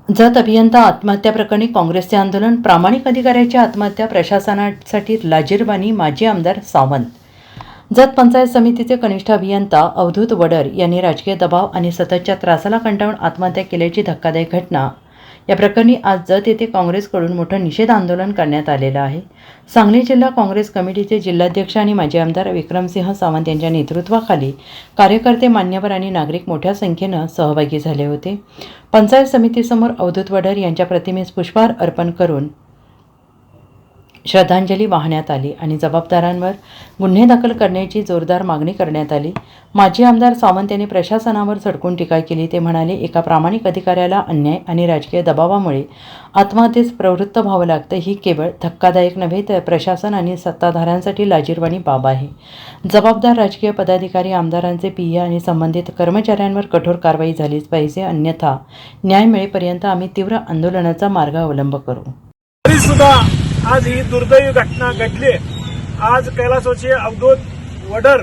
जत अभियंता आत्महत्या प्रकरणी काँग्रेसचे आंदोलन, प्रामाणिक अधिकाऱ्याची आत्महत्या, प्रशासनासाठी लाजीरवाणी, माजी आमदार सावंत. जत पंचायत समितीचे कनिष्ठ अभियंता अवधूत वडर यांनी राजकीय दबाव आणि सततच्या त्रासाला कंटाळून आत्महत्या केल्याची धक्कादायक घटना. या प्रकरणी आज जत येथे काँग्रेसकडून मोठं निषेध आंदोलन करण्यात आलेलं आहे. सांगली जिल्हा काँग्रेस कमिटीचे जिल्हाध्यक्ष आणि माजी आमदार विक्रमसिंह सावंत यांच्या नेतृत्वाखाली कार्यकर्ते, मान्यवर आणि नागरिक मोठ्या संख्येनं सहभागी झाले होते. पंचायत समितीसमोर अवधूत वडर यांच्या प्रतिमेस पुष्पहार अर्पण करून श्रद्धांजली वाहण्यात आली आणि जबाबदारांवर गुन्हे दाखल करण्याची जोरदार मागणी करण्यात आली. माजी आमदार सावंत यांनी प्रशासनावर सडकून टीका केली. ते म्हणाले, एका प्रामाणिक अधिकाऱ्याला अन्याय आणि राजकीय दबावामुळे आत्महत्येस प्रवृत्त व्हावं लागतं. ही केवळ धक्कादायक नव्हे तर प्रशासन आणि सत्ताधाऱ्यांसाठी लाजीरवाणी बाब आहे. जबाबदार राजकीय पदाधिकारी, आमदारांचे पीए आणि संबंधित कर्मचाऱ्यांवर कठोर कारवाई झालीच पाहिजे, अन्यथा न्याय मिळेपर्यंत आम्ही तीव्र आंदोलनाचा मार्ग अवलंब करू. तरीसुद्धा आज ही दुर्दैवी घटना घडली. आज कैलासवासी अवधूत वडर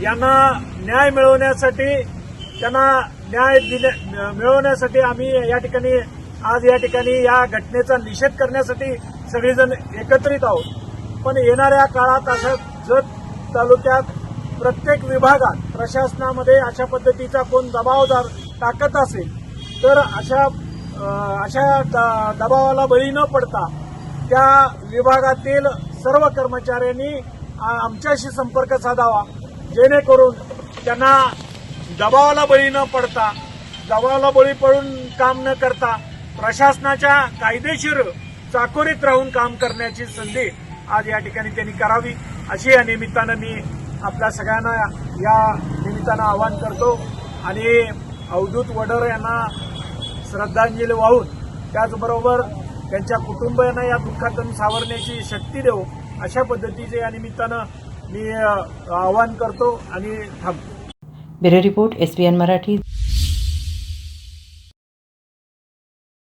यांना न्याय मिळवण्यासाठी, त्यांना न्याय मिळवण्यासाठी आम्ही या ठिकाणी या घटनेचा निषेध करण्यासाठी सगळेजण एकत्रित आहोत. पण येणाऱ्या काळात असं जत तालुक्यात प्रत्येक विभागात प्रशासनामध्ये अशा पद्धतीचा कोण दबावदार टाकत असेल तर अशा दबावाला बळी न पडता त्या विभागातील सर्व कर्मचाऱ्यांनी आमच्याशी संपर्क साधावा, जेणेकरून त्यांना दबावाला बळी न पडता, दबावाला बळी पडून काम न करता प्रशासनाच्या कायदेशीर चाकोरीत राहून काम करण्याची संधी आज या ठिकाणी त्यांनी करावी, अशी या निमित्तानं मी आपल्या सगळ्यांना या निमित्तानं आवाहन करतो. आणि अवधूत वडर यांना श्रद्धांजली वाहून त्याचबरोबर त्यांच्या कुटुंबियांना या दुःखातून सावरण्याची शक्ती देऊ, अशा पद्धतीचे या निमित्तानं मी आवाहन करतो आणि थांबतो. Bureau report, SBN Marathi.